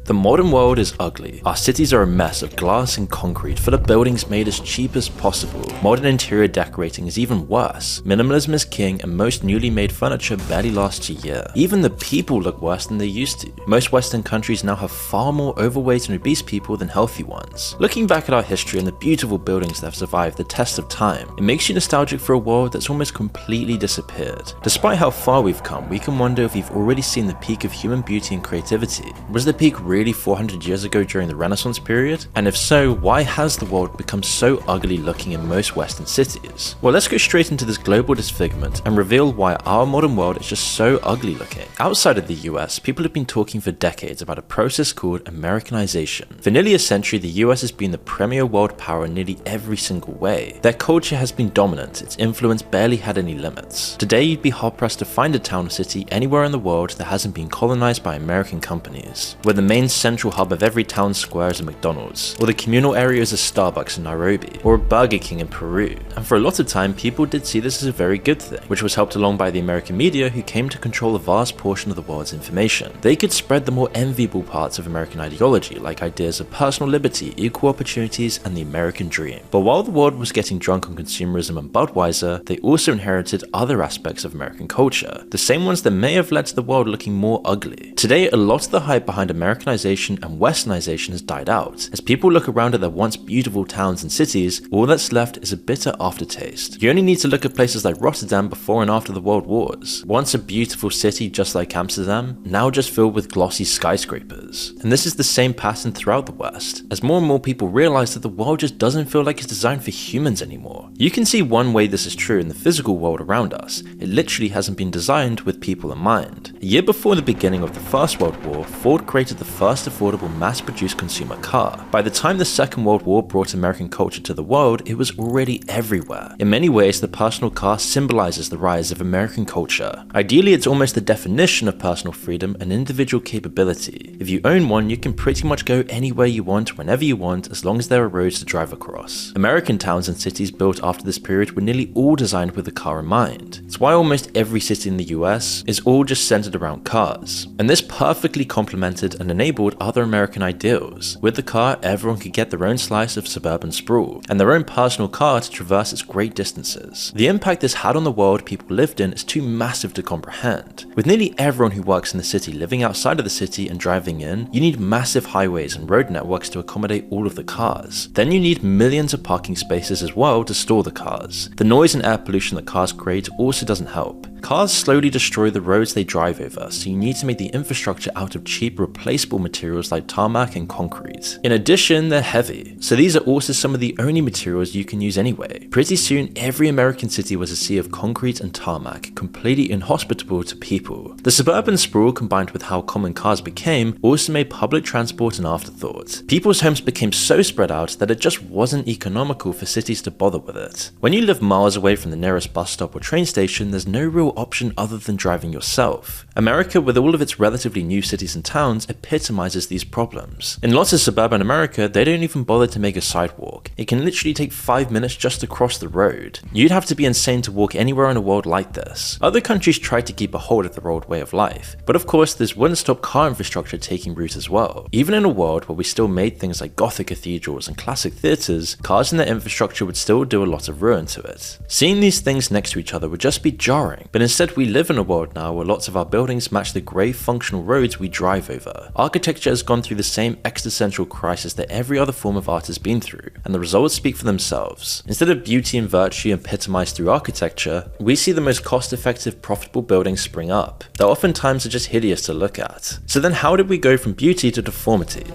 The modern world is ugly. Our cities are a mess of glass and concrete, full of buildings made as cheap as possible. Modern interior decorating is even worse. Minimalism is king, and most newly made furniture barely lasts a year. Even the people look worse than they used to. Most Western countries now have far more overweight and obese people than healthy ones. Looking back at our history and the beautiful buildings that have survived the test of time, it makes you nostalgic for a world that's almost completely disappeared. Despite how far we've come, we can wonder if we've already seen the peak of human beauty and creativity. Was the peak really 400 years ago during the Renaissance period? And if so, why has the world become so ugly looking in most Western cities? Well, let's go straight into this global disfigurement and reveal why our modern world is just so ugly looking. Outside of the US, people have been talking for decades about a process called Americanization. For nearly a century, the US has been the premier world power in nearly every single way. Their culture has been dominant, its influence barely had any limits. Today, you'd be hard-pressed to find a town or city anywhere in the world that hasn't been colonized by American companies, where the main central hub of every town square is a McDonald's, or the communal area is a Starbucks in Nairobi, or a Burger King in Peru. And for a lot of time, people did see this as a very good thing, which was helped along by the American media, who came to control a vast portion of the world's information. They could spread the more enviable parts of American ideology, like ideas of personal liberty, equal opportunities, and the American dream. But while the world was getting drunk on consumerism and Budweiser, they also inherited other aspects of American culture, the same ones that may have led to the world looking more ugly. Today, a lot of the hype behind Americanization and Westernization has died out. As people look around at their once beautiful towns and cities, all that's left is a bitter aftertaste. You only need to look at places like Rotterdam before and after the World Wars. Once a beautiful city just like Amsterdam, now just filled with glossy skyscrapers. And this is the same pattern throughout the West, as more and more people realize that the world just doesn't feel like it's designed for humans anymore. You can see one way this is true in the physical world around us. It literally hasn't been designed with people in mind. A year before the beginning of the First World War, Ford created the first affordable mass-produced consumer car. By the time the Second World War brought American culture to the world, it was already everywhere. In many ways, the personal car symbolizes the rise of American culture. Ideally, it's almost the definition of personal freedom and individual capability. If you own one, you can pretty much go anywhere you want, whenever you want, as long as there are roads to drive across. American towns and cities built after this period were nearly all designed with the car in mind. It's why almost every city in the US is all just centered around cars. And this perfectly complemented and enabled other American ideals. With the car, everyone could get their own slice of suburban sprawl, and their own personal car to traverse its great distances. The impact this had on the world people lived in is too massive to comprehend. With nearly everyone who works in the city living outside of the city and driving in, you need massive highways and road networks to accommodate all of the cars. Then you need millions of parking spaces as well to store the cars. The noise and air pollution that cars create also doesn't help. Cars slowly destroy the roads they drive over, so you need to make the infrastructure out of cheap replaceable materials like tarmac and concrete. In addition, they're heavy, so these are also some of the only materials you can use anyway. Pretty soon, every American city was a sea of concrete and tarmac, completely inhospitable to people. The suburban sprawl, combined with how common cars became, also made public transport an afterthought. People's homes became so spread out that it just wasn't economical for cities to bother with it. When you live miles away from the nearest bus stop or train station, there's no real option other than driving yourself. America, with all of its relatively new cities and towns, epitomizes these problems. In lots of suburban America, they don't even bother to make a sidewalk. It can literally take 5 minutes just to cross the road. You'd have to be insane to walk anywhere in a world like this. Other countries try to keep a hold of their old way of life, but of course this wouldn't stop car infrastructure taking root as well. Even in a world where we still made things like Gothic cathedrals and classic theatres, cars and their infrastructure would still do a lot of ruin to it. Seeing these things next to each other would just be jarring, but instead we live in a world now where lots of our buildings match the grey functional roads we drive over. Architecture has gone through the same existential crisis that every other form of art has been through, and the results speak for themselves. Instead of beauty and virtue epitomized through architecture, we see the most cost-effective, profitable buildings spring up. They oftentimes are just hideous to look at. So then how did we go from beauty to deformity?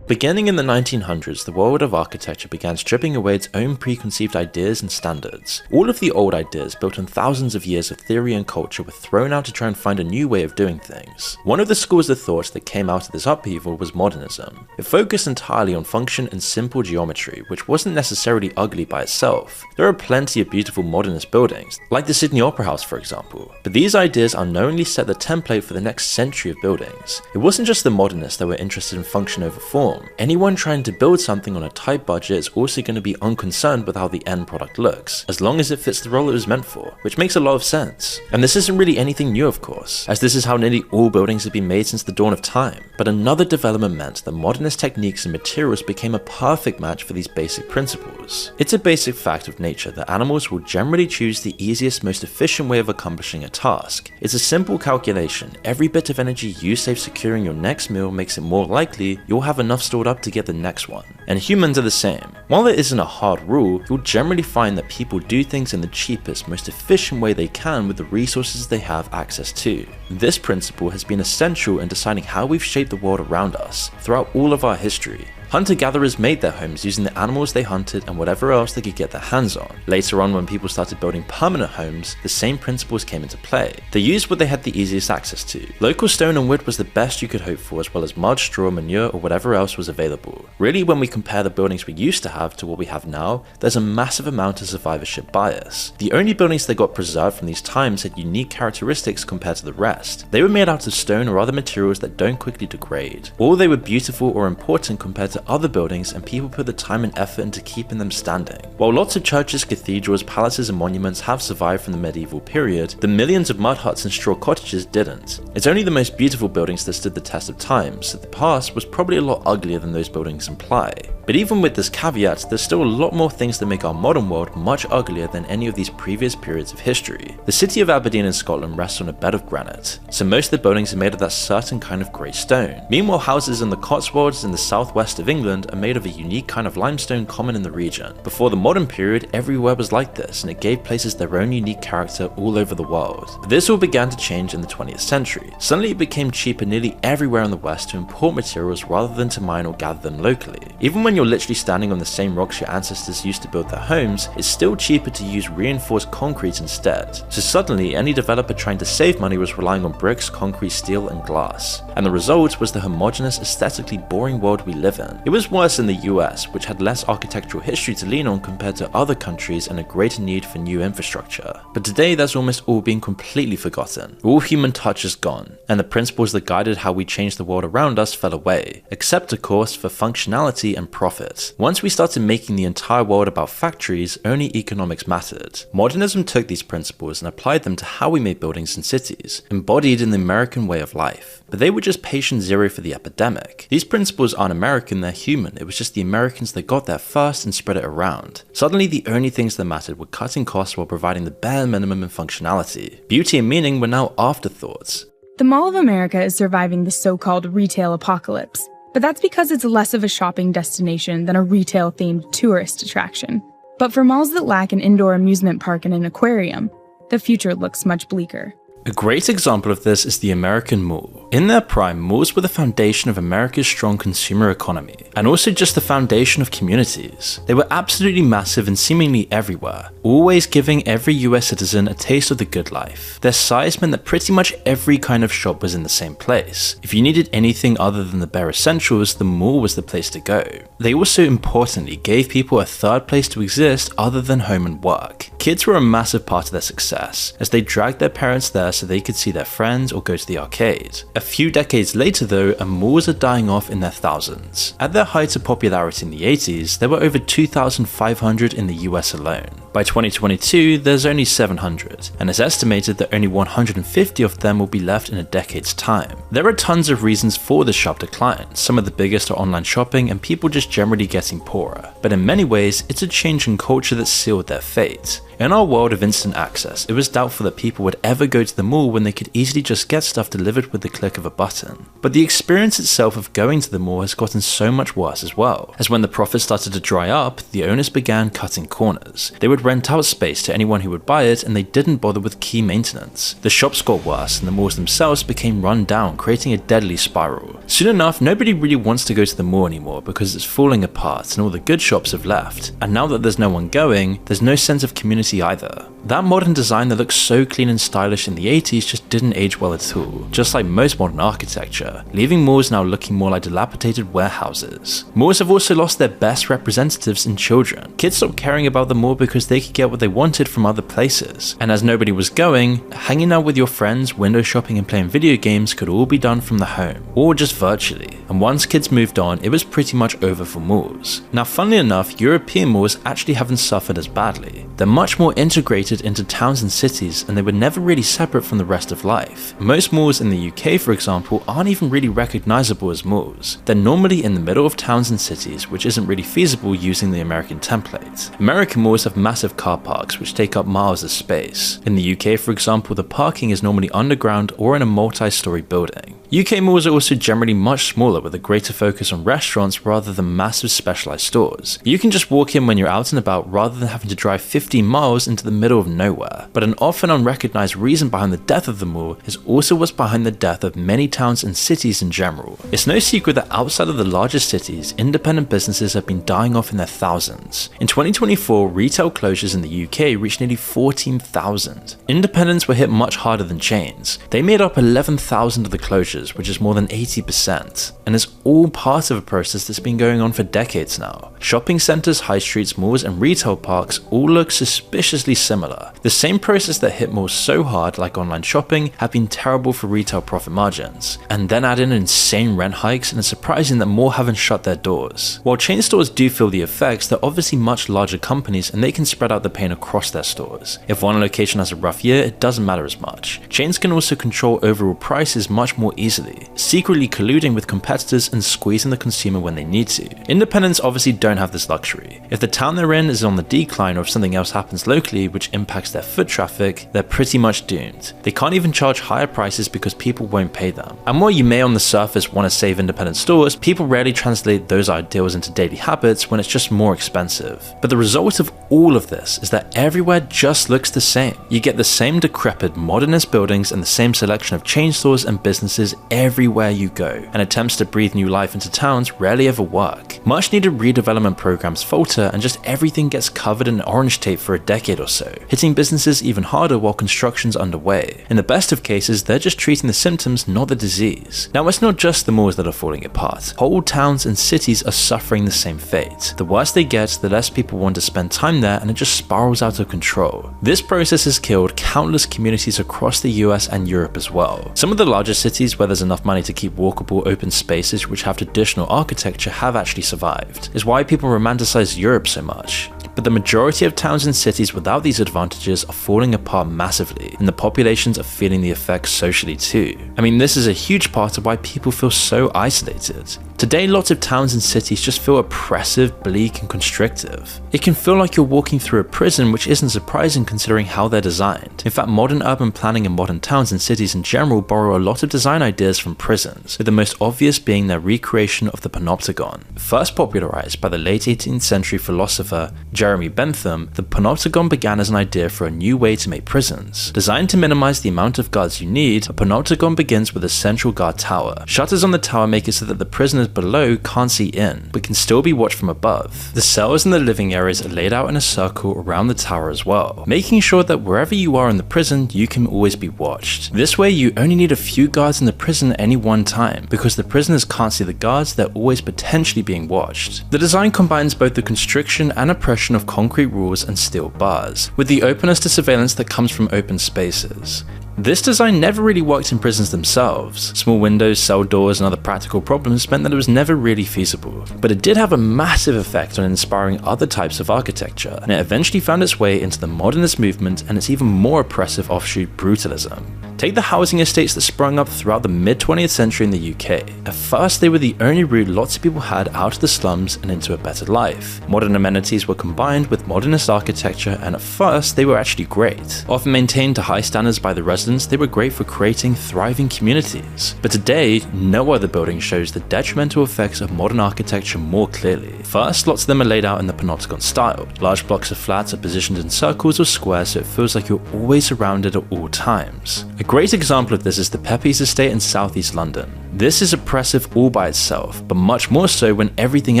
Beginning in the 1900s, the world of architecture began stripping away its own preconceived ideas and standards. All of the old ideas, built on thousands of years of theory and culture, were thrown out to try and find a new way of doing things. One of the schools of thought that came out of this upheaval was modernism. It focused entirely on function and simple geometry, which wasn't necessarily ugly by itself. There are plenty of beautiful modernist buildings, like the Sydney Opera House for example, but these ideas unknowingly set the template for the next century of buildings. It wasn't just the modernists that were interested in function over form. norm. Anyone trying to build something on a tight budget is also going to be unconcerned with how the end product looks, as long as it fits the role it was meant for, which makes a lot of sense. And this isn't really anything new, of course, as this is how nearly all buildings have been made since the dawn of time. But another development meant that modernist techniques and materials became a perfect match for these basic principles. It's a basic fact of nature that animals will generally choose the easiest, most efficient way of accomplishing a task. It's a simple calculation. Every bit of energy you save securing your next meal makes it more likely you'll have enough stored up to get the next one. And humans are the same. While there isn't a hard rule, you'll generally find that people do things in the cheapest, most efficient way they can with the resources they have access to. This principle has been essential in deciding how we've shaped the world around us throughout all of our history. Hunter-gatherers made their homes using the animals they hunted and whatever else they could get their hands on. Later on, when people started building permanent homes, the same principles came into play. They used what they had the easiest access to. Local stone and wood was the best you could hope for, as well as mud, straw, manure, or whatever else was available. Really, when we compare the buildings we used to have to what we have now, there's a massive amount of survivorship bias. The only buildings that got preserved from these times had unique characteristics compared to the rest. They were made out of stone or other materials that don't quickly degrade, or they were beautiful or important compared to other buildings, and people put the time and effort into keeping them standing. While lots of churches, cathedrals, palaces, and monuments have survived from the medieval period, the millions of mud huts and straw cottages didn't. It's only the most beautiful buildings that stood the test of time, so the past was probably a lot uglier than those buildings imply. But even with this caveat, there's still a lot more things that make our modern world much uglier than any of these previous periods of history. The city of Aberdeen in Scotland rests on a bed of granite, so most of the buildings are made of that certain kind of grey stone. Meanwhile, houses in the Cotswolds in the southwest of England are made of a unique kind of limestone common in the region. Before the modern period, everywhere was like this, and it gave places their own unique character all over the world. But this all began to change in the 20th century. Suddenly it became cheaper nearly everywhere in the West to import materials rather than to mine or gather them locally. Even when you're literally standing on the same rocks your ancestors used to build their homes, it's still cheaper to use reinforced concrete instead. So suddenly, any developer trying to save money was relying on bricks, concrete, steel, and glass. And the result was the homogeneous, aesthetically boring world we live in. It was worse in the US, which had less architectural history to lean on compared to other countries and a greater need for new infrastructure. But today, that's almost all been completely forgotten. All human touch is gone, and the principles that guided how we changed the world around us fell away, except of course for functionality and profit. Once we started making the entire world about factories, only economics mattered. Modernism took these principles and applied them to how we made buildings and cities, embodied in the American way of life. But they were just patient zero for the epidemic. These principles aren't American, they're human. It was just the Americans that got there first and spread it around. Suddenly, the only things that mattered were cutting costs while providing the bare minimum in functionality. Beauty and meaning were now afterthoughts. The Mall of America is surviving the so-called retail apocalypse, but that's because it's less of a shopping destination than a retail-themed tourist attraction. But for malls that lack an indoor amusement park and an aquarium, the future looks much bleaker. A great example of this is the American mall. In their prime, malls were the foundation of America's strong consumer economy, and also just the foundation of communities. They were absolutely massive and seemingly everywhere, always giving every US citizen a taste of the good life. Their size meant that pretty much every kind of shop was in the same place. If you needed anything other than the bare essentials, the mall was the place to go. They also importantly gave people a third place to exist other than home and work. Kids were a massive part of their success, as they dragged their parents there so they could see their friends or go to the arcade. A few decades later though, malls are dying off in their thousands. At their height of popularity in the 80s, there were over 2,500 in the US alone. By 2022, there's only 700, and it's estimated that only 150 of them will be left in a decade's time. There are tons of reasons for this sharp decline. Some of the biggest are online shopping and people just generally getting poorer. But in many ways, it's a change in culture that sealed their fate. In our world of instant access, it was doubtful that people would ever go to the mall when they could easily just get stuff delivered with the click of a button. But the experience itself of going to the mall has gotten so much worse as well, as when the profits started to dry up, the owners began cutting corners. They would rent out space to anyone who would buy it, and they didn't bother with key maintenance. The shops got worse, and the malls themselves became run down, creating a deadly spiral. Soon enough, nobody really wants to go to the mall anymore because it's falling apart and all the good shops have left. And now that there's no one going, there's no sense of community either. That modern design that looked so clean and stylish in the 80s just didn't age well at all, just like most modern architecture, leaving malls now looking more like dilapidated warehouses. Malls have also lost their best representatives in children. Kids stopped caring about the mall because they could get what they wanted from other places, and as nobody was going, hanging out with your friends, window shopping and playing video games could all be done from the home, or just virtually. And once kids moved on, it was pretty much over for malls. Now funnily enough, European malls actually haven't suffered as badly. They're much more integrated into towns and cities, and they were never really separate from the rest of life. Most malls in the UK, for example, aren't even really recognizable as malls. They're normally in the middle of towns and cities, which isn't really feasible using the American template. American malls have massive car parks, which take up miles of space. In the UK, for example, the parking is normally underground or in a multi-story building. UK malls are also generally much smaller, with a greater focus on restaurants rather than massive specialized stores. You can just walk in when you're out and about rather than having to drive 15 miles into the middle of nowhere. But an often unrecognized reason behind the death of the mall is also what's behind the death of many towns and cities in general. It's no secret that outside of the largest cities, independent businesses have been dying off in their thousands. In 2024, retail closures in the UK reached nearly 14,000. Independents were hit much harder than chains. They made up 11,000 of the closures, which is more than 80%, and it's all part of a process that's been going on for decades now. Shopping centers, high streets, malls, and retail parks all look suspiciously similar. The same process that hit malls so hard, like online shopping, have been terrible for retail profit margins. And then add in insane rent hikes, and it's surprising that more haven't shut their doors. While chain stores do feel the effects, they're obviously much larger companies, and they can spread out the pain across their stores. If one location has a rough year, it doesn't matter as much. Chains can also control overall prices much more easily, secretly colluding with competitors and squeezing the consumer when they need to. Independents obviously don't have this luxury. If the town they're in is on the decline, or if something else happens locally which impacts their foot traffic, they're pretty much doomed. They can't even charge higher prices because people won't pay them. And while you may on the surface want to save independent stores, people rarely translate those ideals into daily habits when it's just more expensive. But the result of all of this is that everywhere just looks the same. You get the same decrepit modernist buildings and the same selection of chain stores and businesses everywhere you go, and attempts to breathe new life into towns rarely ever work. Much needed redevelopment programs falter, and just everything gets covered in orange tape for a decade or so, hitting businesses even harder while construction's underway. In the best of cases, they're just treating the symptoms, not the disease. Now, it's not just the malls that are falling apart. Whole towns and cities are suffering the same fate. The worse they get, the less people want to spend time there, and it just spirals out of control. This process has killed countless communities across the US and Europe as well. Some of the largest cities where there's enough money to keep walkable open spaces which have traditional architecture have actually survived. It's why people romanticize Europe so much. But the majority of towns and cities without these advantages are falling apart massively, and the populations are feeling the effects socially too. I mean, this is a huge part of why people feel so isolated. Today, lots of towns and cities just feel oppressive, bleak, and constrictive. It can feel like you're walking through a prison, which isn't surprising considering how they're designed. In fact, modern urban planning and modern towns and cities in general borrow a lot of design ideas from prisons, with the most obvious being their recreation of the panopticon. First popularized by the late 18th century philosopher Jeremy Bentham, the panopticon began as an idea for a new way to make prisons. Designed to minimize the amount of guards you need, a panopticon begins with a central guard tower. Shutters on the tower make it so that the prisoners below can't see in, but can still be watched from above. The cells and the living areas are laid out in a circle around the tower as well, making sure that wherever you are in the prison, you can always be watched. This way, you only need a few guards in the prison at any one time, because the prisoners can't see the guards, they're always potentially being watched. The design combines both the constriction and oppression of concrete rules and steel bars, with the openness to surveillance that comes from open spaces. This design never really worked in prisons themselves. Small windows, cell doors, and other practical problems meant that it was never really feasible. But it did have a massive effect on inspiring other types of architecture, and it eventually found its way into the modernist movement and its even more oppressive offshoot, brutalism. Take the housing estates that sprung up throughout the mid-20th century in the UK. At first, they were the only route lots of people had out of the slums and into a better life. Modern amenities were combined with modernist architecture, and at first, they were actually great. Often maintained to high standards by the residents, they were great for creating thriving communities. But today, no other building shows the detrimental effects of modern architecture more clearly. First, lots of them are laid out in the panopticon style. Large blocks of flats are positioned in circles or squares so it feels like you're always surrounded at all times. A great example of this is the Pepys estate in southeast London. This is oppressive all by itself, but much more so when everything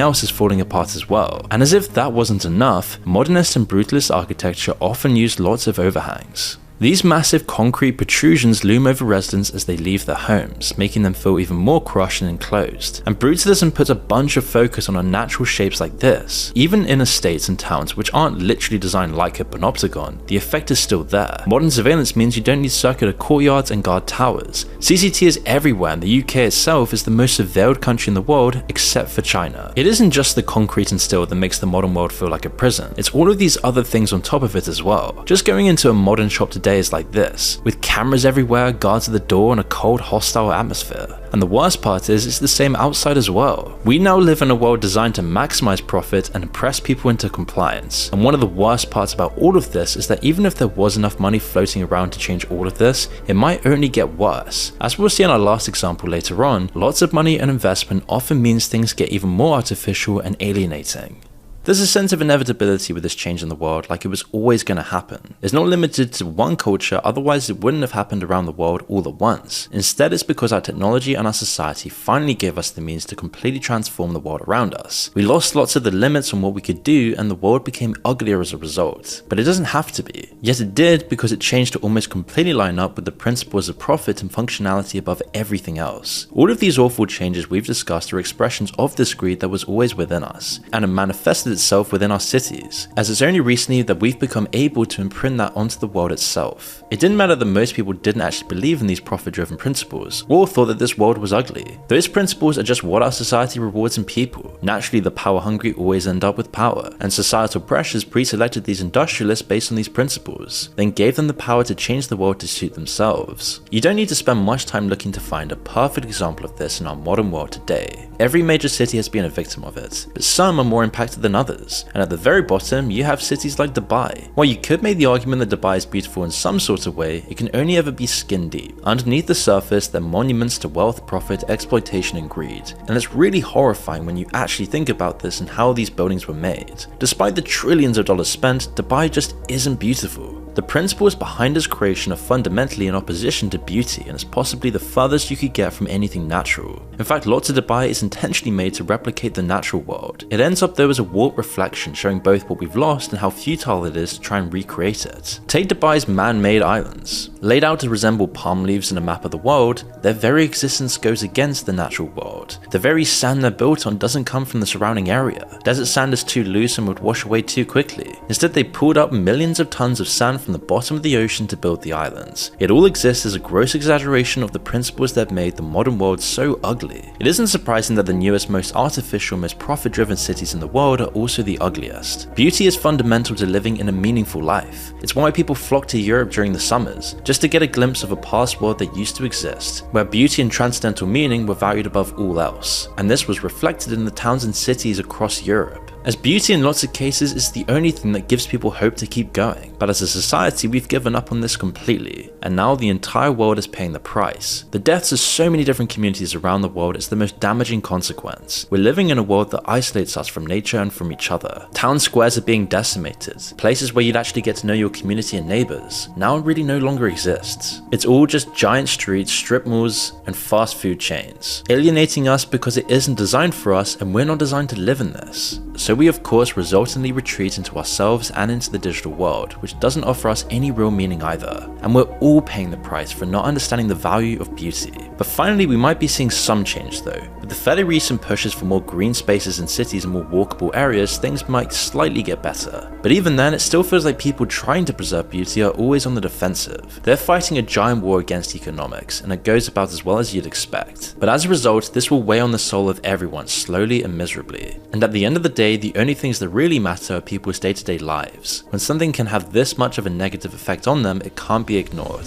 else is falling apart as well. And as if that wasn't enough, modernist and brutalist architecture often used lots of overhangs. These massive concrete protrusions loom over residents as they leave their homes, making them feel even more crushed and enclosed. And brutalism puts a bunch of focus on unnatural shapes like this. Even in estates and towns which aren't literally designed like a panopticon, the effect is still there. Modern surveillance means you don't need circular courtyards and guard towers. CCT is everywhere, and the UK itself is the most surveilled country in the world except for China. It isn't just the concrete and steel that makes the modern world feel like a prison, it's all of these other things on top of it as well. Just going into a modern shop today is like this, with cameras everywhere, guards at the door, and a cold, hostile atmosphere. And the worst part is, it's the same outside as well. We now live in a world designed to maximize profit and press people into compliance. And one of the worst parts about all of this is that even if there was enough money floating around to change all of this, it might only get worse. As we'll see in our last example later on, lots of money and investment often means things get even more artificial and alienating. There's a sense of inevitability with this change in the world, like it was always going to happen. It's not limited to one culture, otherwise it wouldn't have happened around the world all at once. Instead, it's because our technology and our society finally gave us the means to completely transform the world around us. We lost lots of the limits on what we could do, and the world became uglier as a result. But it doesn't have to be. Yet it did, because it changed to almost completely line up with the principles of profit and functionality above everything else. All of these awful changes we've discussed are expressions of this greed that was always within us, and it manifested itself within our cities, as it's only recently that we've become able to imprint that onto the world itself. It didn't matter that most people didn't actually believe in these profit-driven principles, or thought that this world was ugly. Those principles are just what our society rewards in people. Naturally, the power-hungry always end up with power, and societal pressures pre-selected these industrialists based on these principles, then gave them the power to change the world to suit themselves. You don't need to spend much time looking to find a perfect example of this in our modern world today. Every major city has been a victim of it, but some are more impacted than others, and at the very bottom you have cities like Dubai. While you could make the argument that Dubai is beautiful in some sort of way, it can only ever be skin deep. Underneath the surface, they're monuments to wealth, profit, exploitation and greed, and it's really horrifying when you actually think about this and how these buildings were made. Despite the trillions of dollars spent, Dubai just isn't beautiful. The principles behind its creation are fundamentally in opposition to beauty, and it's possibly the furthest you could get from anything natural. In fact, lots of Dubai is intentionally made to replicate the natural world. It ends up though as a warped reflection, showing both what we've lost and how futile it is to try and recreate it. Take Dubai's man-made islands. Laid out to resemble palm leaves in a map of the world, their very existence goes against the natural world. The very sand they're built on doesn't come from the surrounding area. Desert sand is too loose and would wash away too quickly. Instead, they pulled up millions of tons of sand from the bottom of the ocean to build the islands. It all exists as a gross exaggeration of the principles that made the modern world so ugly. It isn't surprising that the newest, most artificial, most profit-driven cities in the world are also the ugliest. Beauty is fundamental to living in a meaningful life. It's why people flock to Europe during the summers, just to get a glimpse of a past world that used to exist, where beauty and transcendental meaning were valued above all else. And this was reflected in the towns and cities across Europe. As beauty in lots of cases is the only thing that gives people hope to keep going. But as a society, we've given up on this completely, and now the entire world is paying the price. The deaths of so many different communities around the world is the most damaging consequence. We're living in a world that isolates us from nature and from each other. Town squares are being decimated. Places where you'd actually get to know your community and neighbors now really no longer exists. It's all just giant streets, strip malls, and fast food chains, alienating us because it isn't designed for us and we're not designed to live in this. So we of course resultantly retreat into ourselves and into the digital world, which doesn't offer us any real meaning either. And we're all paying the price for not understanding the value of beauty. But finally, we might be seeing some change though. With the fairly recent pushes for more green spaces in cities and more walkable areas, things might slightly get better. But even then, it still feels like people trying to preserve beauty are always on the defensive. They're fighting a giant war against economics, and it goes about as well as you'd expect. But as a result, this will weigh on the soul of everyone slowly and miserably. And at the end of the day, the only things that really matter are people's day-to-day lives. When something can have this much of a negative effect on them, it can't be ignored.